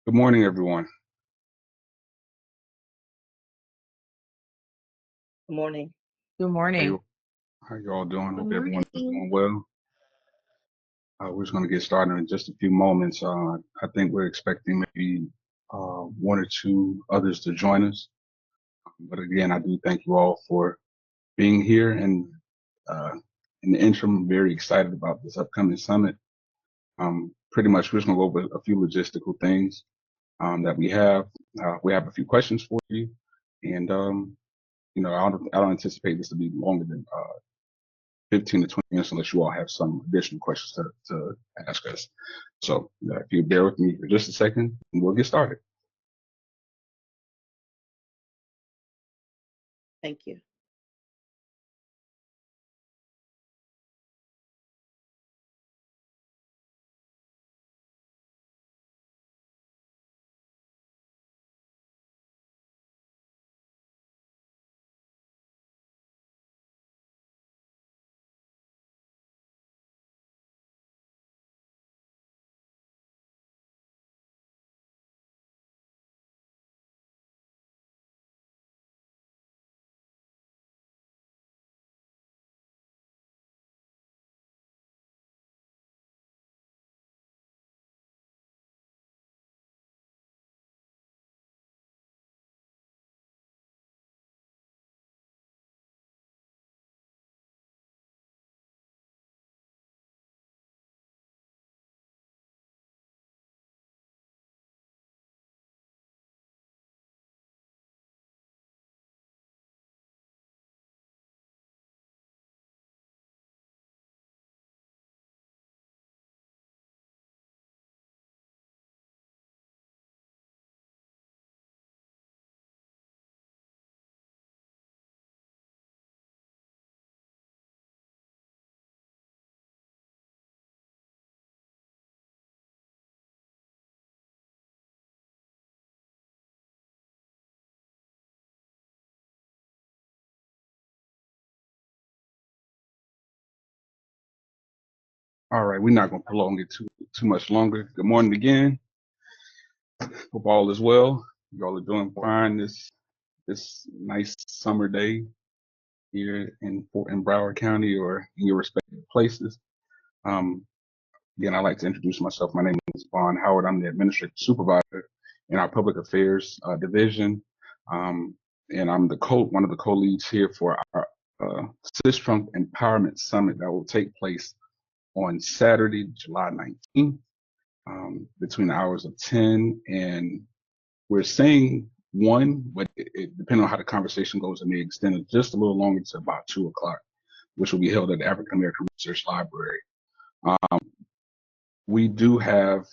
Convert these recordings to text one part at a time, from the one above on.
Good morning, everyone. Good morning. Good morning. How you all doing? Hope Good everyone is morning. doing well. We're just going to get started in just a few moments. I think we're expecting maybe one or two others to join us. But again, I do thank you all for being here. And in the interim, I'm very excited about this upcoming summit. Pretty much, we're just going to go over a few logistical things that we have. We have a few questions for you. And, I don't anticipate this to be longer than 15 to 20 minutes unless you all have some additional questions to ask us. So if you bear with me for just a second, and we'll get started. Thank you. All right, we're not going to prolong it too much longer. Good morning again. Hope all is well. You all are doing fine this nice summer day here in Broward County or in your respective places. Again, I'd like to introduce myself. My name is Vaughn Howard. I'm the administrative supervisor in our public affairs division. And I'm one of the co-leads here for our Sistrunk Empowerment Summit that will take place on Saturday, July 19th, between the hours of 10 and we're saying 1, but depending on how the conversation goes, it may extend it just a little longer to about 2 o'clock, which will be held at the African American Research Library. We do have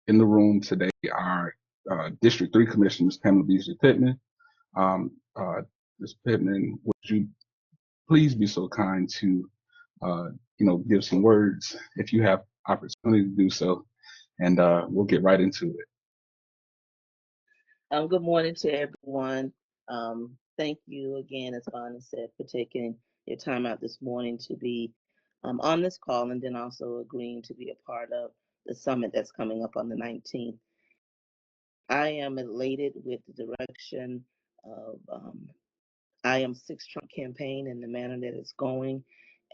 in the room today our District 3 Commissioner, Ms. Pamela Beasley Pittman. Ms. Pittman, would you please be so kind to give some words if you have opportunity to do so, and we'll get right into it. Good morning to everyone. Thank you again, as Bonnie said, for taking your time out this morning to be on this call and then also agreeing to be a part of the summit that's coming up on the 19th. I am elated with the direction of I Am Sistrunk campaign and the manner that it's going.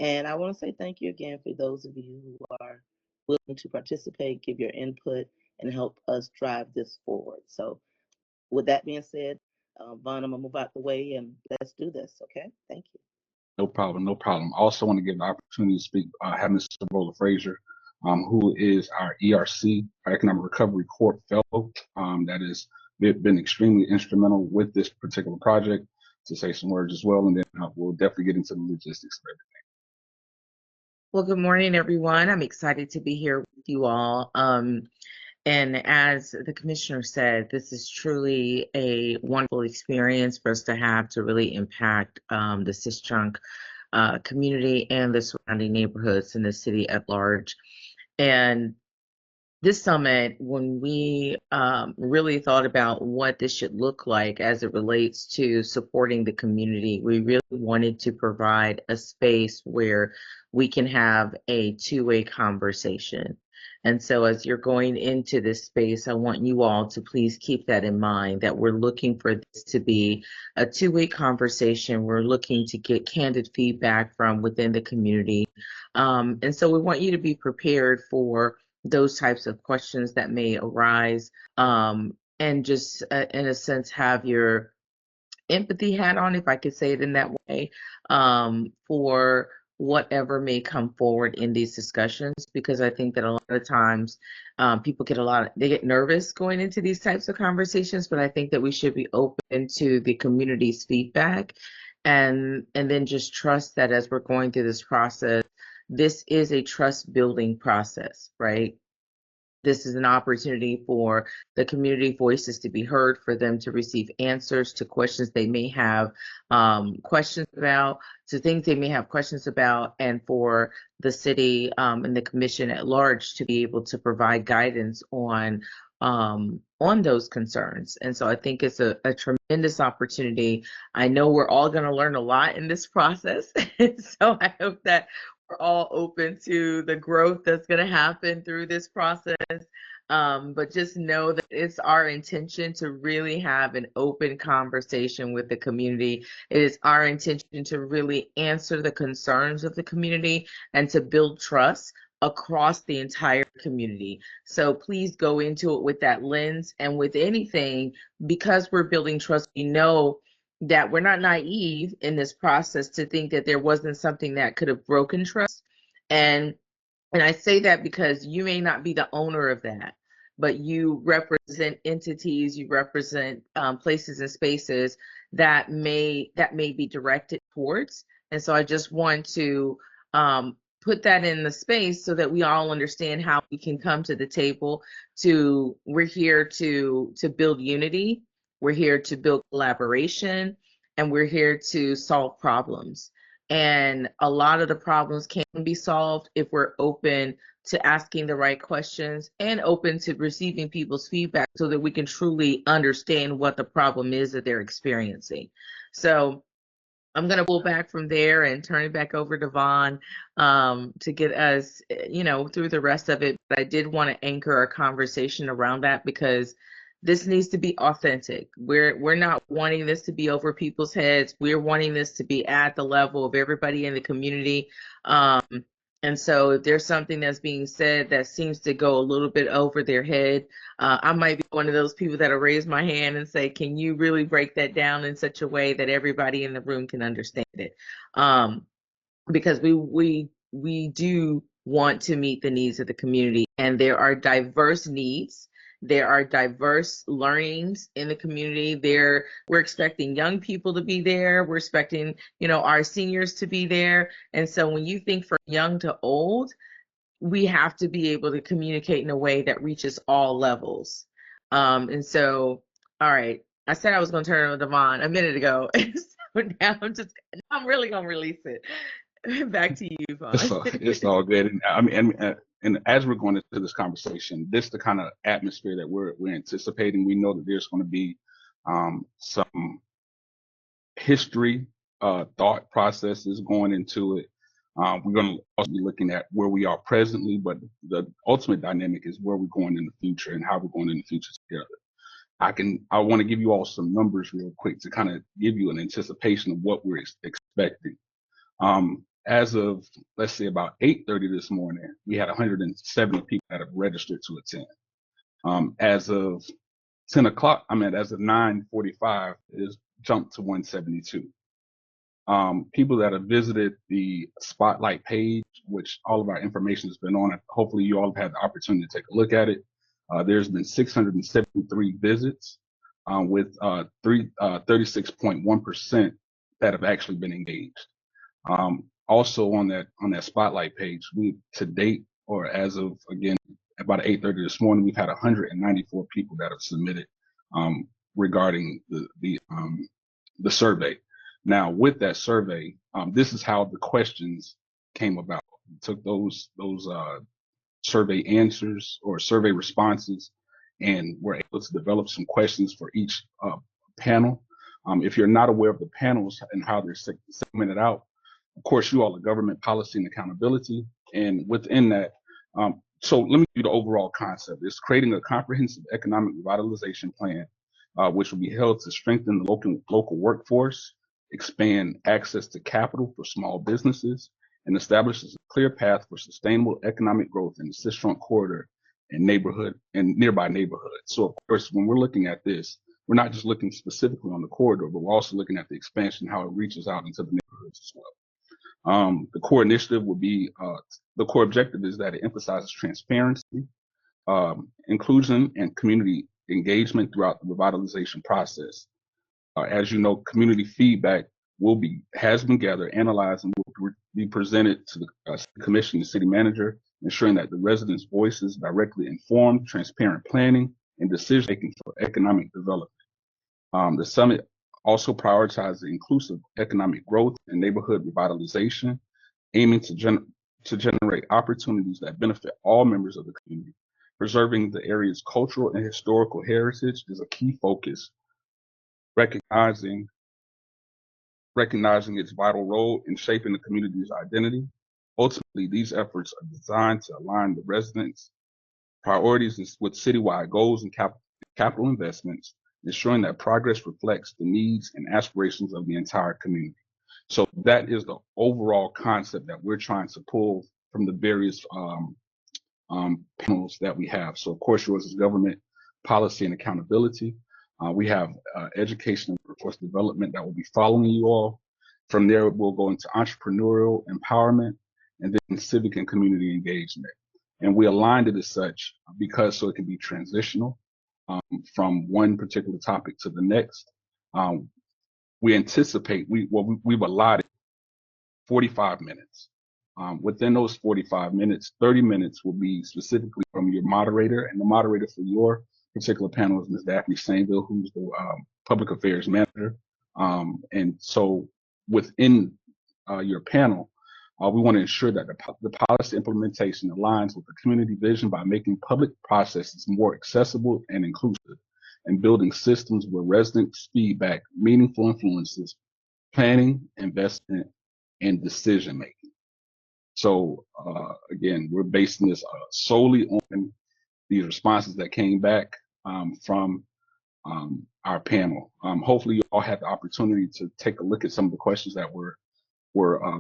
And I want to say thank you again for those of you who are willing to participate, give your input, and help us drive this forward. So with that being said, Vaughn, I'm gonna move out the way and let's do this, okay? Thank you. No problem, no problem. I also want to give the opportunity to speak, have Mr. Servola Frazier, who is our ERC, our Economic Recovery Corp Fellow, that has been extremely instrumental with this particular project, to say some words as well, and then we'll definitely get into the logistics of everything. Well, good morning, everyone. I'm excited to be here with you all. And as the commissioner said, this is truly a wonderful experience for us to have to really impact the Sistrunk community and the surrounding neighborhoods in the city at large. And this summit, when we really thought about what this should look like as it relates to supporting the community, we really wanted to provide a space where we can have a two-way conversation. And so as you're going into this space, I want you all to please keep that in mind, that we're looking for this to be a two-way conversation. We're looking to get candid feedback from within the community. And so we want you to be prepared for those types of questions that may arise, and just in a sense have your empathy hat on, if I could say it in that way, for whatever may come forward in these discussions, because I think that a lot of times people they get nervous going into these types of conversations, but I think that we should be open to the community's feedback, and then just trust that as we're going through this process, this is a trust building process, right? This is an opportunity for the community voices to be heard, for them to receive answers to questions they may have questions about, to things they may have questions about, and for the city and the commission at large to be able to provide guidance on those concerns. And so I think it's a tremendous opportunity. I know we're all going to learn a lot in this process. So I hope that we're all open to the growth that's going to happen through this process. But just know that it's our intention to really have an open conversation with the community. It is our intention to really answer the concerns of the community and to build trust across the entire community. So please go into it with that lens, and with anything, because we're building trust, we know that we're not naive in this process to think that there wasn't something that could have broken trust. And I say that because you may not be the owner of that, but you represent entities, you represent places and spaces that may be directed towards. And so I just want to put that in the space so that we all understand how we can come to the table. We're here to build unity, we're here to build collaboration, and we're here to solve problems. And a lot of the problems can be solved if we're open to asking the right questions and open to receiving people's feedback so that we can truly understand what the problem is that they're experiencing. So I'm going to pull back from there and turn it back over to Vaughn to get us, through the rest of it. But I did want to anchor our conversation around that because this needs to be authentic. We're not wanting this to be over people's heads. We're wanting this to be at the level of everybody in the community. And so if there's something that's being said that seems to go a little bit over their head, I might be one of those people that'll raise my hand and say, can you really break that down in such a way that everybody in the room can understand it? Because we do want to meet the needs of the community, and there are diverse needs. There are diverse learnings in the community. We're expecting young people to be there. We're expecting, our seniors to be there. And so when you think from young to old, we have to be able to communicate in a way that reaches all levels. And so, all right, I said I was going to turn it over to Vaughn a minute ago. So now I'm really going to release it. Back to you, Vaughn. It's all good. And and as we're going into this conversation, this is the kind of atmosphere that we're anticipating. We know that there's going to be some history, thought processes going into it. We're going to also be looking at where we are presently, but the ultimate dynamic is where we're going in the future and how we're going in the future together. I want to give you all some numbers real quick to kind of give you an anticipation of what we're expecting. As of, let's say, about 8:30 this morning, we had 170 people that have registered to attend. As of 10 o'clock, as of 9:45, it has jumped to 172. People that have visited the Spotlight page, which all of our information has been on it. Hopefully you all have had the opportunity to take a look at it. There's been 673 visits with 36.1% that have actually been engaged. Also on that Spotlight page, we to date, or as of again about 8:30 this morning, we've had 194 people that have submitted regarding the survey. Now, with that survey, this is how the questions came about. We took those survey answers or survey responses, and we're able to develop some questions for each panel. If you're not aware of the panels and how they're segmented out, of course, you all are government policy and accountability, and within that, So let me do the overall concept. It's creating a comprehensive economic revitalization plan, which will be held to strengthen the local workforce, expand access to capital for small businesses, and establishes a clear path for sustainable economic growth in the Sistrunk Corridor and nearby neighborhoods. So of course, when we're looking at this, we're not just looking specifically on the corridor, but we're also looking at the expansion, how it reaches out into the neighborhoods as well. The core initiative will be, the core objective is that it emphasizes transparency, inclusion, and community engagement throughout the revitalization process. As you know, community feedback has been gathered, analyzed, and will be presented to the commission and city manager, ensuring that the residents' voices directly inform transparent planning and decision making for economic development. The summit also prioritizes inclusive economic growth and neighborhood revitalization, aiming to generate opportunities that benefit all members of the community. Preserving the area's cultural and historical heritage is a key focus, recognizing its vital role in shaping the community's identity. Ultimately, these efforts are designed to align the residents' priorities with citywide goals and capital investments, ensuring that progress reflects the needs and aspirations of the entire community. So that is the overall concept that we're trying to pull from the various panels that we have. So of course, yours is government policy and accountability. We have education and workforce development that will be following you all. From there, we'll go into entrepreneurial empowerment and then civic and community engagement. And we aligned it as such because so it can be transitional from one particular topic to the next. We anticipate, we've allotted 45 minutes. Within those 45 minutes, 30 minutes will be specifically from your moderator, and the moderator for your particular panel is Ms. Daphne Sainville, who's the public affairs manager. And so within your panel, we want to ensure that the policy implementation aligns with the community vision by making public processes more accessible and inclusive, and building systems where residents' feedback meaningful influences planning, investment, and decision making. So again, we're basing this solely on these responses that came back from our panel. Hopefully you all had the opportunity to take a look at some of the questions that were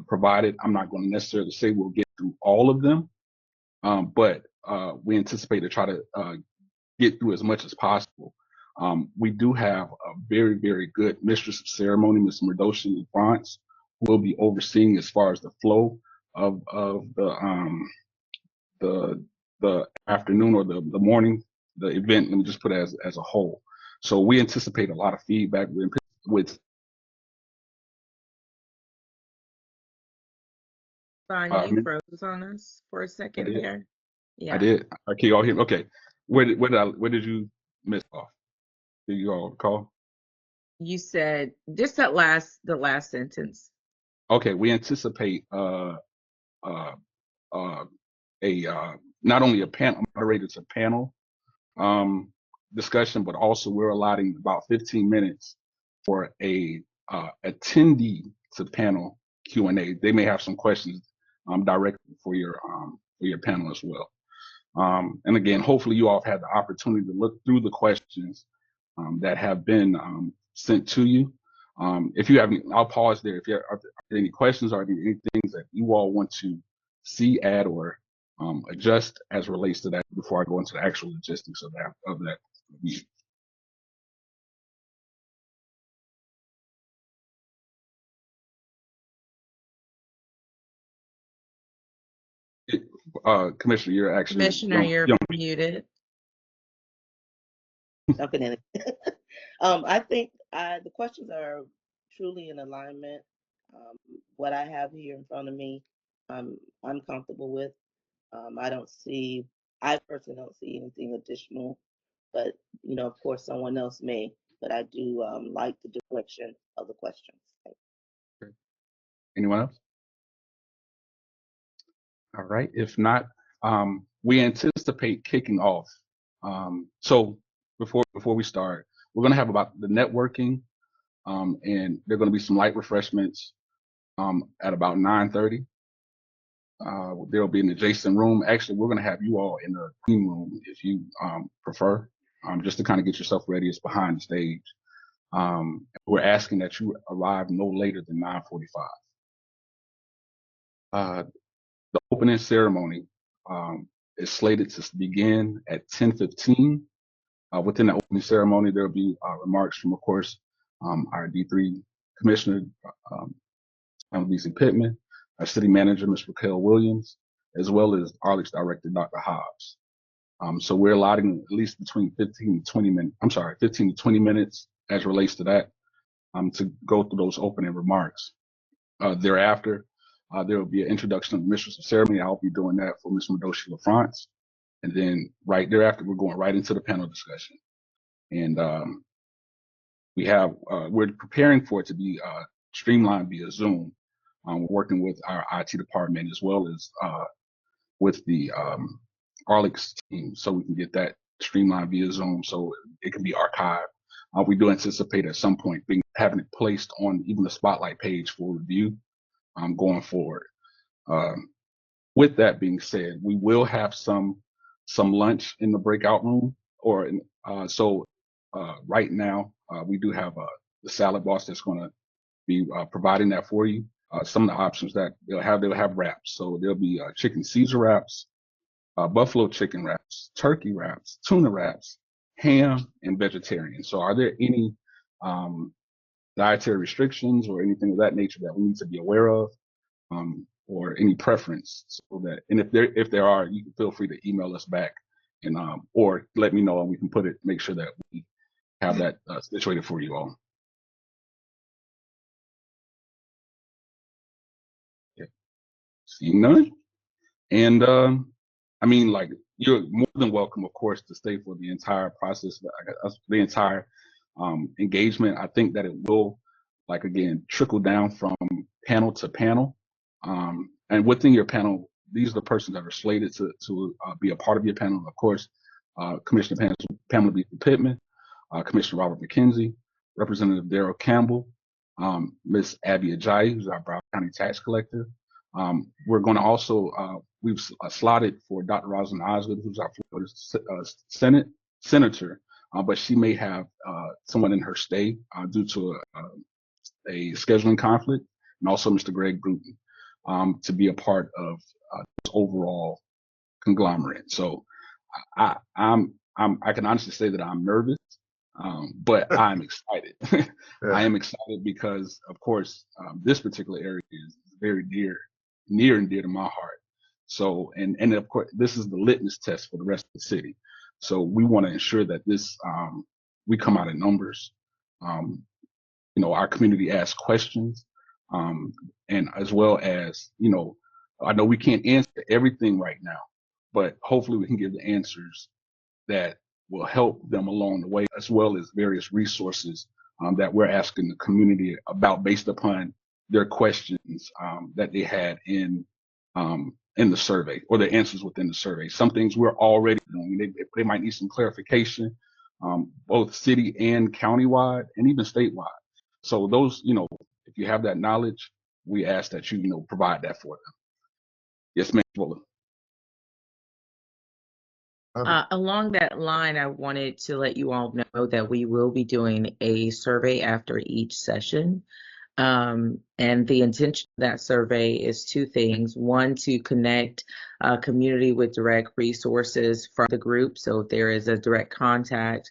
provided. I'm not going to necessarily say we'll get through all of them, but we anticipate to try to get through as much as possible. We do have a very, very good mistress of ceremony, Ms. Merdoshin France, who will be overseeing as far as the flow of the afternoon or the morning, the event. Let me just put it as a whole. So we anticipate a lot of feedback with You froze on us for a second there. Yeah. I did. Can you all hear me? Okay. Where did you miss off? Do you all recall? You said just the last sentence. Okay, we anticipate not only a moderator to panel discussion, but also we're allotting about 15 minutes for a attendee to panel Q&A. They may have some questions directly for your panel as well. And again, hopefully you all have had the opportunity to look through the questions that have been sent to you. If you have any, I'll pause there. If there are any questions or any things that you all want to see, add, or adjust as relates to that before I go into the actual logistics of that meeting. Commissioner, you're actually you're muted. Jumping in. I think the questions are truly in alignment. What I have here in front of me, I'm comfortable with. I personally don't see anything additional, but of course, someone else may. But I do like the direction of the questions. Okay. Anyone else? All right. If not, we anticipate kicking off. So before we start, we're going to have about the networking, and there are going to be some light refreshments at about 9:30. There'll be an adjacent room. Actually, we're going to have you all in the green room if you prefer, just to kind of get yourself ready. It's behind the stage. We're asking that you arrive no later than 9:45. The opening ceremony is slated to begin at 10:15. Within the opening ceremony, there will be remarks from, of course, our D3 Commissioner, Lisa Pittman, our City Manager, Ms. Raquel Williams, as well as Arlex Director, Dr. Hobbs. So we're allotting at least between 15 to 20 minutes as relates to that, to go through those opening remarks. Thereafter, there will be an introduction of the Mistress of Ceremony. I'll be doing that for Ms. Madoshi LaFrance. And then right thereafter, we're going right into the panel discussion. And we're preparing for it to be streamlined via Zoom. We're working with our IT department as well as with the Arlex team, so we can get that streamlined via Zoom so it can be archived. We do anticipate at some point having it placed on even the spotlight page for review going forward. With that being said, we will have some lunch in the breakout room, right now we do have the salad boss that's going to be providing that for you. Some of the options that they'll have wraps. So there'll be chicken Caesar wraps, buffalo chicken wraps, turkey wraps, tuna wraps, ham, and vegetarian. So are there any dietary restrictions or anything of that nature that we need to be aware of, or any preference? So that, and if there are, you can feel free to email us back and or let me know, and we can make sure that we have that situated for you all. Okay. Seeing none. And I mean, like, you're more than welcome, of course, to stay for the entire process, the entire engagement. I think that it will, like, again, trickle down from panel to panel. And within your panel, these are the persons that are slated to be a part of your panel. Of course, Commissioner Pamela B. Pittman, Commissioner Robert McKenzie, Representative Daryl Campbell, Ms. Abby Ajayi, who's our Broward County tax collector. We're going to also, we've slotted for Dr. Rosalind Osgood, who's our Florida senator, but she may have someone in her state due to a scheduling conflict, and also Mr. Greg Bruton to be a part of this overall conglomerate. So I can honestly say that I'm nervous, but I'm excited. I am excited because, of course, this particular area is very near and dear to my heart. So, and of course, this is the litmus test for the rest of the city. So we want to ensure that this, we come out in numbers. Our community asks questions, and as well as, I know we can't answer everything right now, but hopefully we can give the answers that will help them along the way, as well as various resources that we're asking the community about based upon their questions that they had in the survey, or the answers within the survey. Some things we're already doing. They might need some clarification, both city and countywide, and even statewide. So those, if you have that knowledge, we ask that you, provide that for them. Yes, ma'am. Along that line, I wanted to let you all know that we will be doing a survey after each session. And the intention of that survey is two things. One, to connect community with direct resources from the group. So if there is a direct contact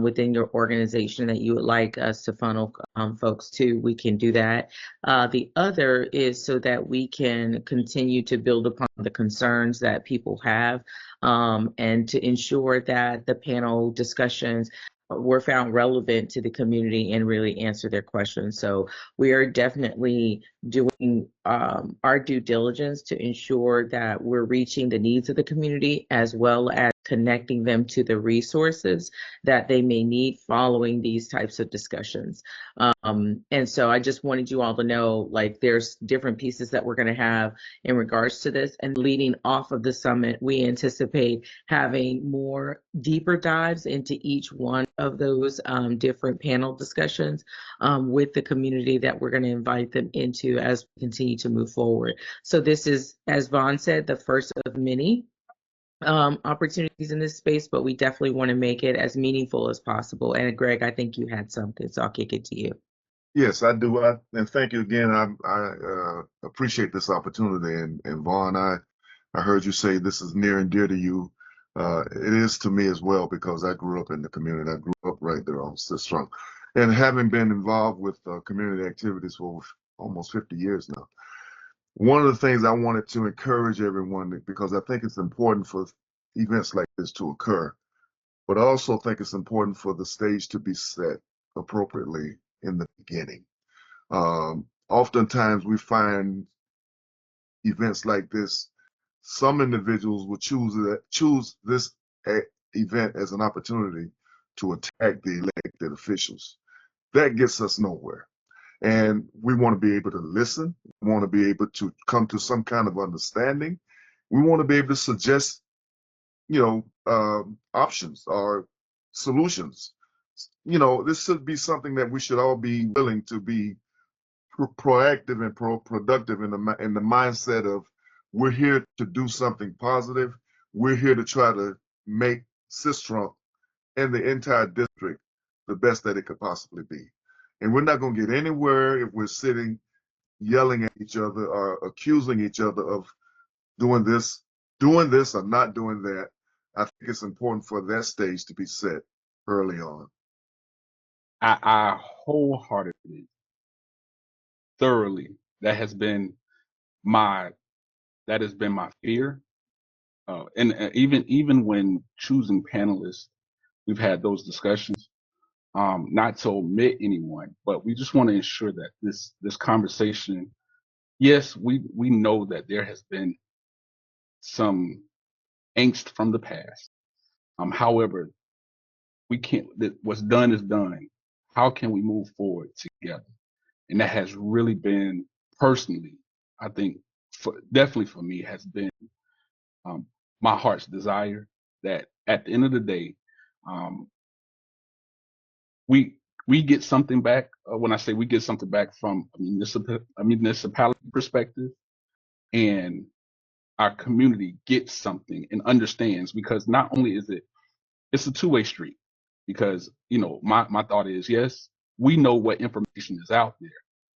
within your organization that you would like us to funnel folks to, we can do that. The other is so that we can continue to build upon the concerns that people have, and to ensure that the panel discussions were found relevant to the community and really answer their questions. So we are definitely doing our due diligence to ensure that we're reaching the needs of the community, as well as connecting them to the resources that they may need following these types of discussions. And so I just wanted you all to know, like, there's different pieces that we're going to have in regards to this. And leading off of the summit, we anticipate having more deeper dives into each one of those different panel discussions with the community that we're going to invite them into as we continue to move forward. So this is, as Vaughn said, the first of many opportunities in this space, but we definitely want to make it as meaningful as possible. And Greg, I think you had something, so I'll kick it to you. Yes, I do. And thank you again. I appreciate this opportunity. And Vaughn, I heard you say this is near and dear to you. It is to me as well, because I grew up in the community. I grew up right there on Sistrunk. And having been involved with community activities for almost 50 years now, one of the things I wanted to encourage everyone, because I think it's important for events like this to occur, but I also think it's important for the stage to be set appropriately in the beginning. Oftentimes we find events like this, some individuals will choose this event as an opportunity to attack the elected officials. That gets us nowhere. And we want to be able to listen. We want to be able to come to some kind of understanding. We want to be able to suggest, options or solutions. This should be something that we should all be willing to be proactive and productive in the mindset of, we're here to do something positive. We're here to try to make Sistrunk and the entire district the best that it could possibly be. And we're not going to get anywhere if we're sitting yelling at each other or accusing each other of doing this or not doing that. I think it's important for that stage to be set early on. I wholeheartedly, thoroughly, that has been my fear. And even when choosing panelists, we've had those discussions. Not to omit anyone, but we just want to ensure that this conversation, yes, we know that there has been some angst from the past. However, we can't. What's done is done. How can we move forward together? And that has really been, personally, I think, definitely for me, has been my heart's desire, that at the end of the day, we get something back. When I say we get something back from a municipality perspective, and our community gets something and understands, because not only is it's a two-way street, because my thought is, yes, we know what information is out there,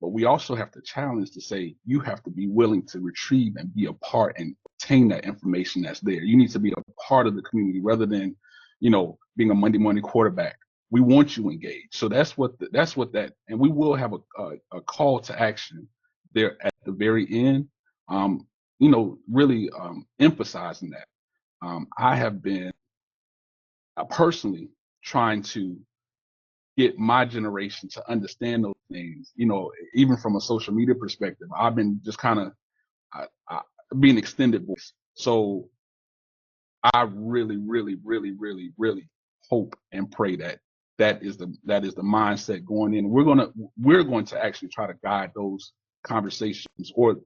but we also have to challenge to say, you have to be willing to retrieve and be a part and obtain that information that's there. You need to be a part of the community rather than being a Monday morning quarterback. We want you engaged. So that's what that, and we will have a call to action there at the very end, really emphasizing that. I have been personally trying to get my generation to understand those things, even from a social media perspective. I've been just kind of being extended voice. So I really, really, really, really, really hope and pray that that is the mindset going in. We're going to actually try to guide those conversations, or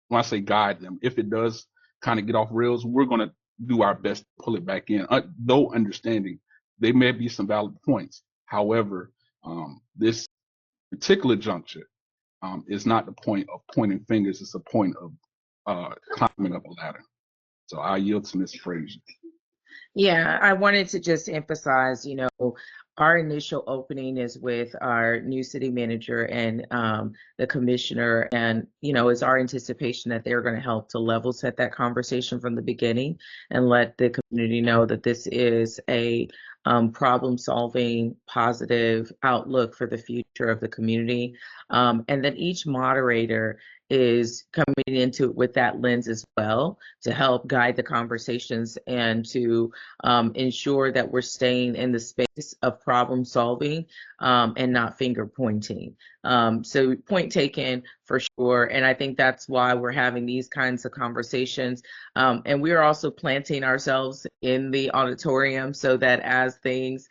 when I say guide them, if it does kind of get off rails, we're going to do our best to pull it back in, though understanding there may be some valid points. However, this particular juncture is not the point of pointing fingers. It's a point of climbing up a ladder. So I yield to Ms. Frazier. Yeah, I wanted to just emphasize, our initial opening is with our new city manager and the commissioner, and it's our anticipation that they're going to help to level set that conversation from the beginning and let the community know that this is a problem-solving, positive outlook for the future of the community, and that each moderator is coming into it with that lens as well to help guide the conversations and to ensure that we're staying in the space of problem solving and not finger pointing. So point taken for sure. And I think that's why we're having these kinds of conversations. And we are also planting ourselves in the auditorium so that as things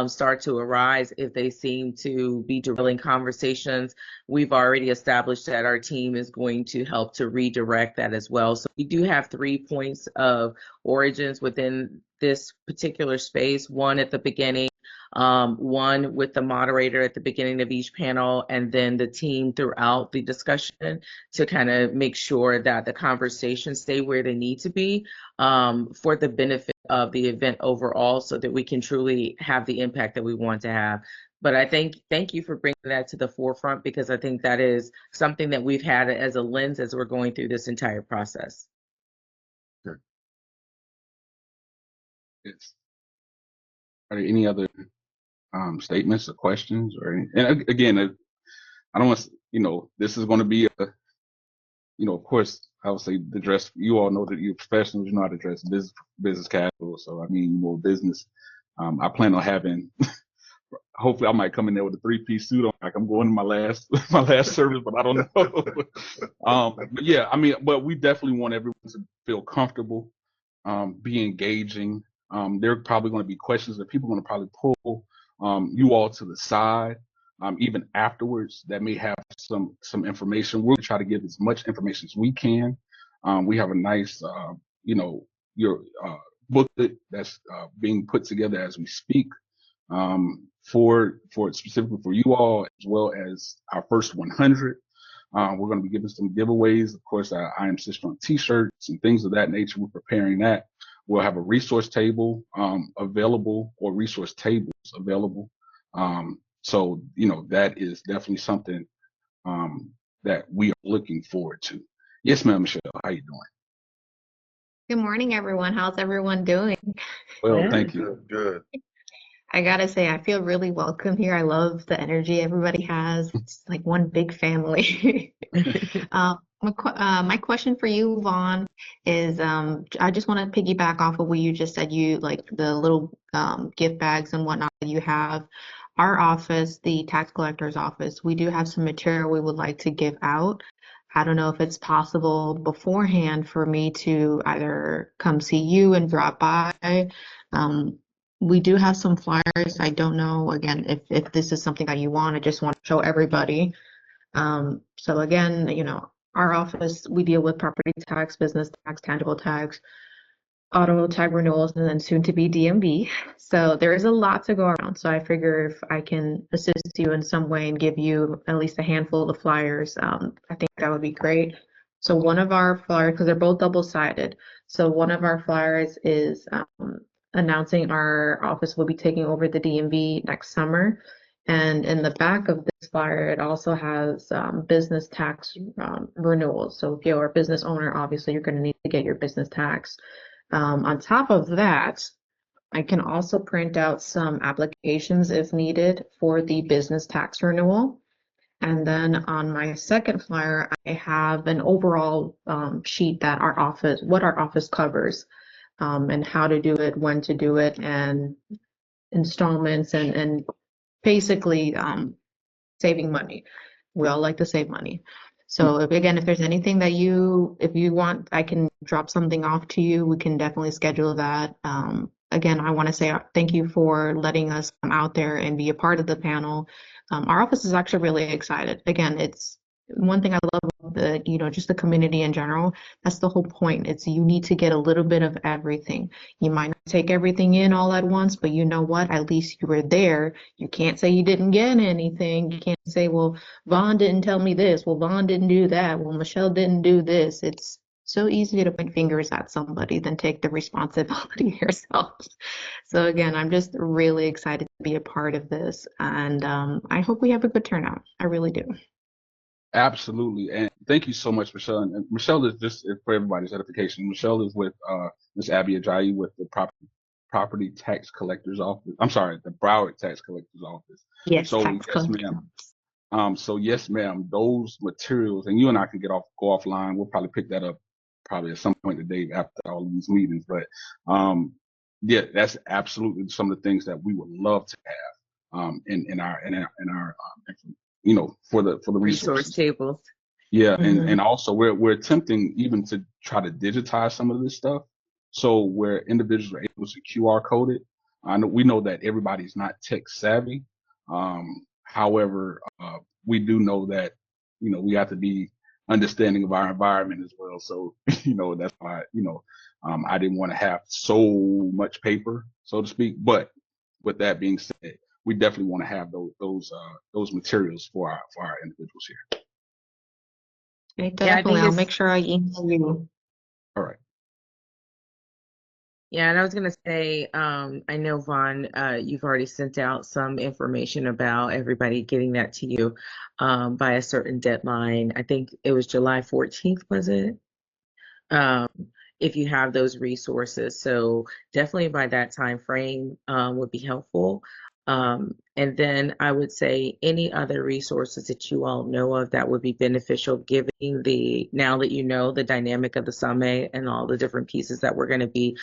start to arise, if they seem to be derailing conversations, we've already established that our team is going to help to redirect that as well. So we do have 3 points of origins within this particular space, one at the beginning, one with the moderator at the beginning of each panel, and then the team throughout the discussion to kind of make sure that the conversations stay where they need to be for the benefit of the event overall so that we can truly have the impact that we want to have. But I thank you for bringing that to the forefront, because I think that is something that we've had as a lens as we're going through this entire process. Okay. Yes. Are there any other statements or questions or any, and again, I don't want to, this is going to be of course, I would say the dress, you all know that you're professionals, you know how to dress business casual. So, I mean, more business. I plan on having, hopefully I might come in there with a 3-piece suit on, like I'm going to my last service, but I don't know. But yeah, I mean, but we definitely want everyone to feel comfortable, be engaging. There are probably going to be questions that people are going to probably pull you all to the side, even afterwards, that may have some information. We'll try to give as much information as we can. We have a nice, your booklet that's being put together as we speak, for specifically for you all, as well as our first 100. We're going to be giving some giveaways. Of course, I am Sistrunk t-shirts and things of that nature. We're preparing that. We'll have a resource table available, or resource tables available. So, that is definitely something that we are looking forward to. Yes, ma'am, Michelle, how you doing? Good morning, everyone. How's everyone doing? Well, Yeah. thank you. Good. I gotta say, I feel really welcome here. I love the energy everybody has. It's like one big family. My question for you, Vaughn, is I just want to piggyback off of what you just said. You like the little gift bags and whatnot that you have. Our office, the tax collector's office, we do have some material we would like to give out. I don't know if it's possible beforehand for me to either come see you and drop by. We do have some flyers. I don't know, again, if this is something that you want. I just want to show everybody. So again, our office, we deal with property tax, business tax, tangible tax, auto tag renewals, and then soon to be DMV. So there is a lot to go around. So I figure if I can assist you in some way and give you at least a handful of the flyers, I think that would be great. So one of our flyers, because they're both double-sided, so one of our flyers is announcing our office will be taking over the DMV next summer. And in the back of this flyer, it also has business tax renewals. So if you're a business owner, obviously you're going to need to get your business tax. On top of that, I can also print out some applications if needed for the business tax renewal. And then on my second flyer, I have an overall sheet that what our office covers, and how to do it, when to do it, and installments, and basically saving money. We all like to save money. So if there's anything that if you want, I can drop something off to you. We can definitely schedule that. Again, I want to say thank you for letting us come out there and be a part of the panel. Our office is actually really excited. Again, it's one thing I love just the community in general. That's the whole point. It's you need to get a little bit of everything. You might not take everything in all at once, but you know what? At least you were there. You can't say you didn't get anything. You can't say, well, Vaughn didn't tell me this. Well, Vaughn didn't do that. Well, Michelle didn't do this. It's so easy to point fingers at somebody than take the responsibility yourself. So again, I'm just really excited to be a part of this, and I hope we have a good turnout. I really do. Absolutely. And thank you so much, Michelle. And Michelle is just, for everybody's edification, Michelle is with Ms. Abby Ajayi with the property tax collector's office. I'm sorry, the Broward tax collector's office. Yes, So tax yes, collector. ma'am. So yes, ma'am, those materials, and you and I can go offline. We'll probably pick that up probably at some point today after all of these meetings. But yeah, that's absolutely some of the things that we would love to have in our for the Resource resources. tables. Yeah, Mhm. and also we're attempting even to try to digitize some of this stuff, so where individuals are able to QR code it. We know that everybody's not tech savvy. However, we do know that we have to be understanding of our environment as well. So that's why I didn't want to have so much paper, so to speak. But with that being said, we definitely want to have those materials for our individuals here. Okay, Yeah, I definitely. think I'll it's make sure I email you. All right. Yeah, and I was gonna say, I know Vaughn, you've already sent out some information about everybody getting that to you by a certain deadline. I think it was July 14th, was it? Um, if you have those resources. So definitely by that time frame would be helpful. And then I would say any other resources that you all know of that would be beneficial, given now that you know the dynamic of the summit and all the different pieces that we're going to be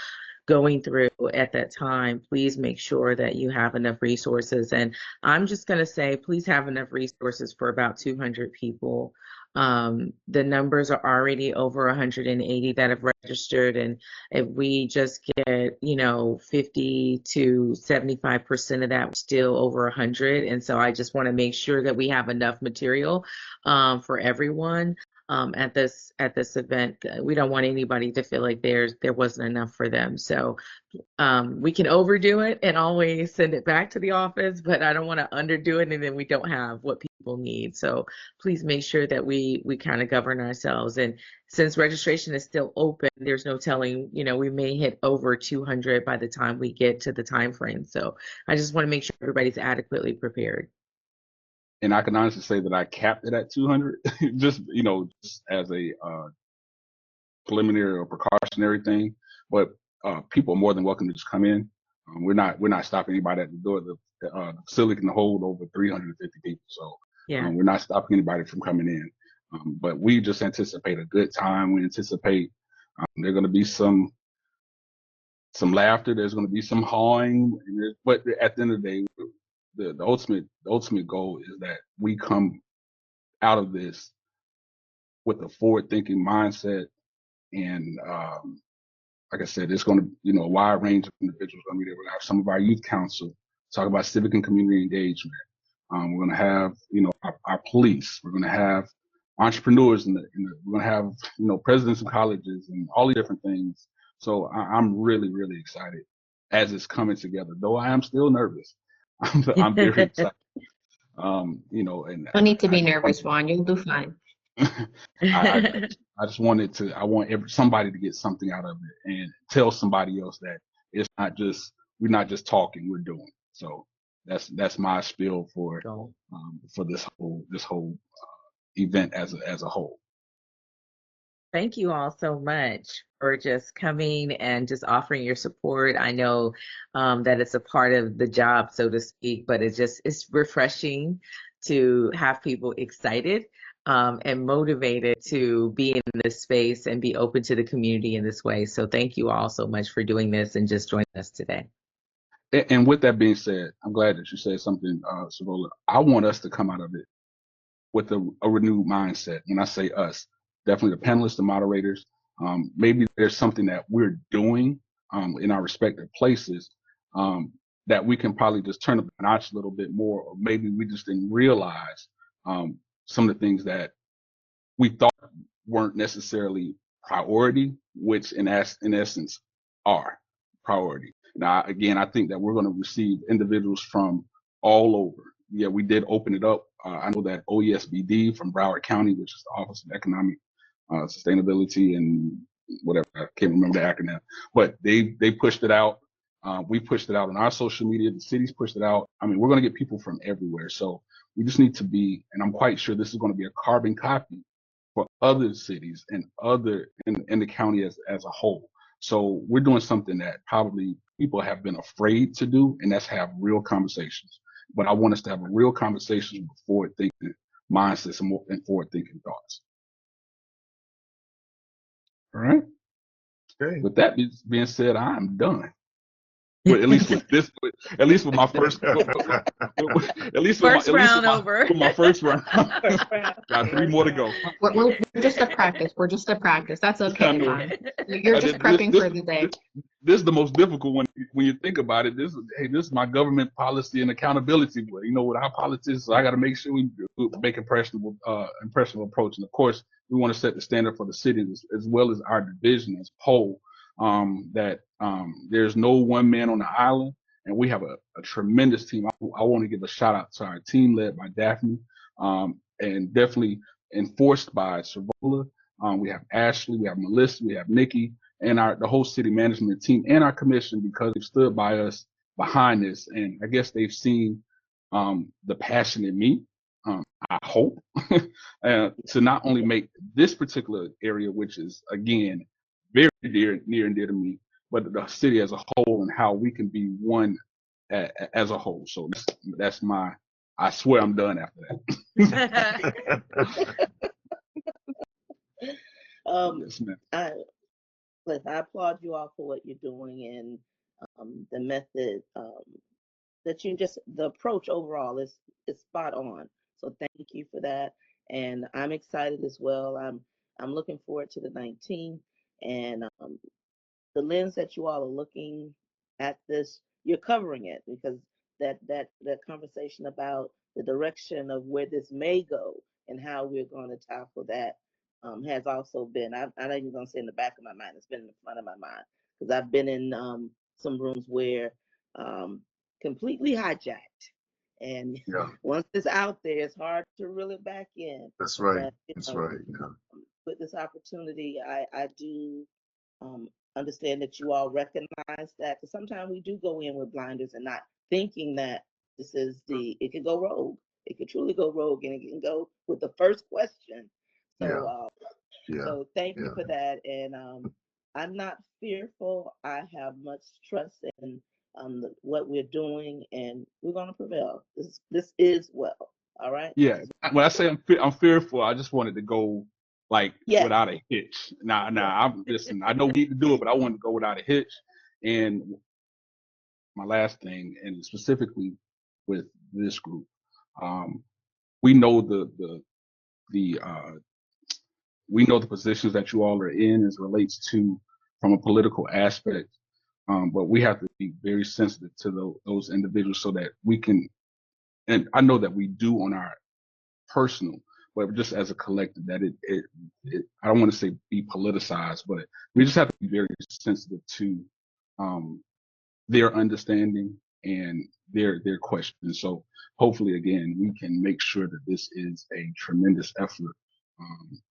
going through at that time, please make sure that you have enough resources. And I'm just going to say, please have enough resources for about 200 people. The numbers are already over 180 that have registered. And if we just get, 50 to 75% of that, we're still over 100. And so I just want to make sure that we have enough material for everyone. At this event, we don't want anybody to feel like there wasn't enough for them. So we can overdo it and always send it back to the office, but I don't want to underdo it and then we don't have what people need. So please make sure that we kind of govern ourselves. And since registration is still open, there's no telling, we may hit over 200 by the time we get to the time frame. So I just want to make sure everybody's adequately prepared. And I can honestly say that I capped it at 200, just just as a preliminary or precautionary thing. But people are more than welcome to just come in. We're not stopping anybody at the door. The facility can hold over 350 people, so Yeah. we're not stopping anybody from coming in. But we just anticipate a good time. We anticipate there's going to be some laughter. There's going to be some hawing. But at the end of the day, the ultimate goal is that we come out of this with a forward-thinking mindset, and like I said, it's going to a wide range of individuals going to be there. We're going to have some of our youth council talk about civic and community engagement. We're going to have our police. We're going to have entrepreneurs, we're going to have presidents of colleges and all the different things. So I'm really, really excited as it's coming together. Though I am still nervous, I'm very excited. And No need to be nervous, Juan. You'll do fine. I just wanted I want somebody to get something out of it and tell somebody else that we're not just talking, we're doing. So that's my spiel for this whole event as a whole. Thank you all so much for just coming and just offering your support. I know that it's a part of the job, so to speak, but it's refreshing to have people excited and motivated to be in this space and be open to the community in this way. So thank you all so much for doing this and just joining us today. And with that being said, I'm glad that you said something, Servola. I want us to come out of it with a renewed mindset. When I say us, definitely the panelists, the moderators. Maybe there's something that we're doing in our respective places that we can probably just turn up a notch a little bit more, or maybe we just didn't realize some of the things that we thought weren't necessarily priority, which in essence are priority. Now, again, I think that we're going to receive individuals from all over. Yeah, we did open it up. I know that OESBD from Broward County, which is the Office of Economic Sustainability and whatever, I can't remember the acronym, but they pushed it out. We pushed it out on our social media. The cities pushed it out. I mean, we're going to get people from everywhere. So we just need to be, and I'm quite sure this is going to be a carbon copy for other cities and in the county as a whole. So we're doing something that probably people have been afraid to do, and that's have real conversations. but I want us to have a real conversation with forward-thinking mindsets and forward-thinking thoughts. All right. Okay. With that being said, I'm done. But at least with this, at least with my first, at least First round over. with my first round. First round. Got 3 more to go. We're just a practice. We're just a practice. That's okay, Vaughn. You're just prepping for the day. This is the most difficult one when you think about it. This is my government policy and accountability. You know, with our politics, so I got to make sure we make impressionable approach. And of course, we want to set the standard for the city as well as our division as a whole. That there's no one man on the island, and we have a tremendous team. I want to give a shout out to our team led by Daphne, and definitely enforced by Servola. We have Ashley, we have Melissa, we have Nikki, and the whole city management team and our commission, because they've stood by us behind this. And I guess they've seen the passion in me, I hope, to not only make this particular area, which is, again, very near and dear to me, but the city as a whole and how we can be one as a whole. So that's I swear I'm done after that. Yes, ma'am. I applaud you all for what you're doing, and the method the approach overall is spot on. So thank you for that. And I'm excited as well. I'm looking forward to the 19th, and the lens that you all are looking at this, you're covering it, because that conversation about the direction of where this may go and how we're going to tackle that has also been, I'm not even going to say in the back of my mind, it's been in the front of my mind, because I've been in some rooms where completely hijacked, and once it's out there, it's hard to reel it back in. That's right. But, That's right. Yeah. with this opportunity, I do understand that you all recognize that, because sometimes we do go in with blinders and not thinking that it could go rogue. It could truly go rogue, and it can go with the first question. So, so thank you for that. And I'm not fearful. I have much trust in what we're doing, and we're going to prevail. This is well. All right. Yeah. When I say I'm fearful, I just wanted to go without a hitch. Listen, I know we need to do it, but I wanted to go without a hitch. And my last thing, and specifically with this group, we know we know the positions that you all are in as relates to from a political aspect, but we have to be very sensitive to those individuals so that we can, and I know that we do on our personal, but just as a collective, that I don't want to say be politicized, but we just have to be very sensitive to their understanding and their questions. So hopefully, again, we can make sure that this is a tremendous effort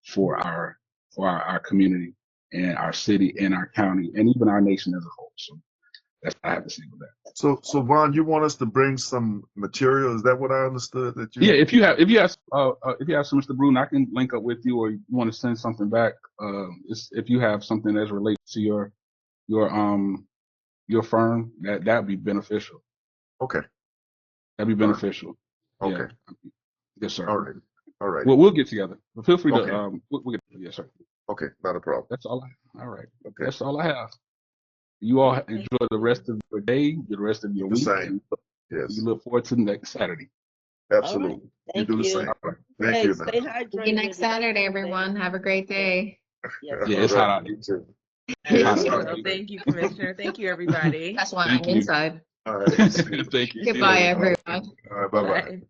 for our community and our city and our county and even our nation as a whole. So that's what I have to say with that. So Vaughn, you want us to bring some material? Is that what I understood that you? Yeah, if you have so Mr. Bruno, I can link up with you, or you want to send something back. If you have something that relates to your firm, that would be beneficial. Okay. That'd be beneficial. Okay. Yeah. Yes, sir. All right. All right. We'll get together. But feel free Okay. to we'll get yes, sir. Okay, not a problem. That's all all right. Okay. That's all I have. You all enjoy the rest of your day, the rest of your week. Same. Yes. We look forward to next Saturday. Absolutely. Thank you do the you. same. Thank you, man. Stay hydrated. See you next Saturday, everyone. Have a great day. Yes. Yeah, it's hot out here. Yes. Well, thank you, Commissioner. Thank you, everybody. That's why Thank I'm you. inside. All right. Thank you. Goodbye, everyone. All right. Bye-bye. Bye.